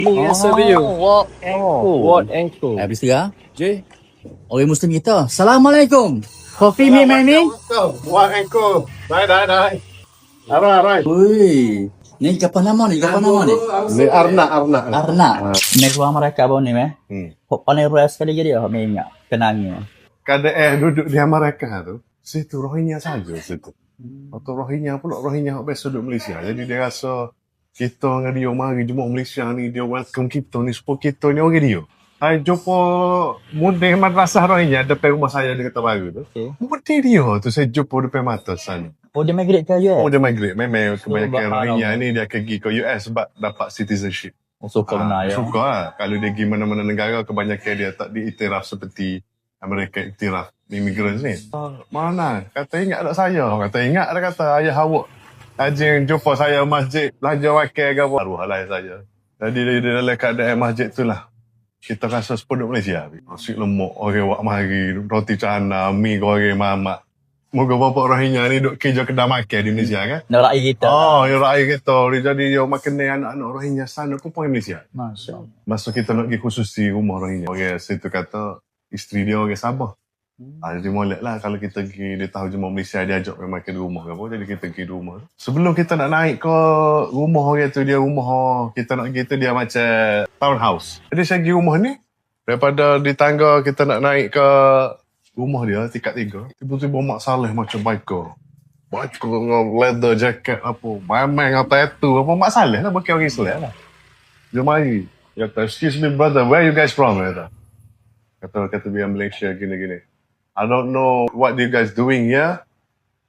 Yes, Rio. Walk and cool. What ankle? Habis tiga. J. Orang Muslim kita. Assalamualaikum. Coffee me, mami. What ankle? Đây. Arai. Ui. Ni kapan nama ni? Ni Arna. Arna. Ni ruang mereka bau ni, meh. Paling rare sekali jadi lah, meh ingat. Kenangnya. Kada duduk di Amerika tu, situ Rohingya saja situ. Atau Rohingya pula, Rohingya biasa duduk Malaysia. Jadi dia rasa kita dengan dia mari jumpa Malaysia ni, dia welcome kita ni, support kita ni orang dia. Saya jumpa mudah madrasah Rohingya depan rumah saya di Kota Baru tu. Okay. Mudah dia tu saya jumpa depan mata sana. Oh, dia migrate ke US? Oh, dia migrate. Memang kebanyakan Sebab Rohingya ni dia pergi ke US sebab dapat citizenship. Oh, suka benar ya. Suka lah. Kalau dia pergi mana-mana negara, kebanyakan dia tak diiktiraf seperti Amerika iktiraf immigrants ni. Mana? Kata ingat tak saya? Kata ingat dia kata ayah awak. Rajin jumpa saya masjid, belajar wakil ke apa. Arwah lah saya. Jadi dia dalam keadaan masjid tu lah. Kita rasa sepeduk Malaysia. Nasi lemak, orang wak mari, roti canai, mi goreng mamak. Moga bapak Rohingya ni duk kerja kedai makan di Malaysia kan? Nak rakyat kita. Oh, yang rakyat kita. Dia jadi dia makan anak-anak Rohingya sana pun pergi Malaysia. Masya Allah. Masa kita nak pergi khususi rumah Rohingya. Orang situ kata, isteri dia orang Sabah. Jadi molek lah kalau kita pergi, dia tahu jemaah Malaysia, dia ajak pergi makan di rumah ke apa. Jadi kita pergi di rumah. Sebelum kita nak naik ke rumah orang tu, dia rumah kita nak pergi tu dia macam townhouse. Jadi saya pergi rumah ni, daripada di tangga kita nak naik ke rumah dia, tingkat 3. Tiba-tiba Mak Saleh macam biker. Biker dengan leather jacket apa. Main dengan tattoo apa. Mak Saleh lah, bukan orang Islam lah. Dia mari. Dia kata, excuse me brother, where you guys from? Kata dia Malaysia gini-gini. I don't know what you guys doing here,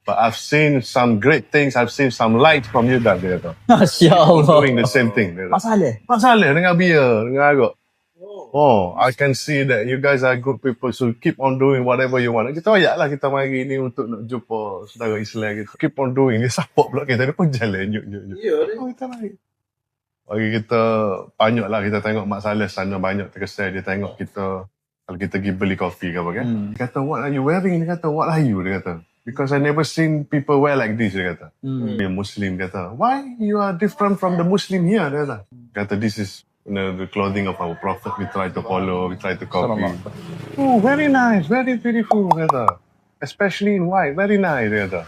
but I've seen some great things. I've seen some light from you guys. Dia kata. Masya Allah. Doing the same thing. Dia kata. Mak Saleh? Dengan beer, dengan agak. Oh, I can see that you guys are good people, so keep on doing whatever you want. Kita ayaklah kita mari ni untuk nak jumpa saudara Islam kita. Keep on doing. Dia support pula kita. Dia pun jalan. Yuk. Kita mari. Bagi kita banyak lah kita tengok Mak Saleh sana banyak terkesan dia tengok kita kalau kita pergi beli kopi ke apa kan. Dia kata, what are you wearing? Dia kata, what are you? Dia kata, because I never seen people wear like this. Dia kata, dia Muslim. Dia kata, why you are different from the Muslim here? Dia kata, this is the clothing of our prophet. We try to follow, we try to copy. Oh, very nice, very beautiful. Dia kata, especially in white, very nice. Dia kata.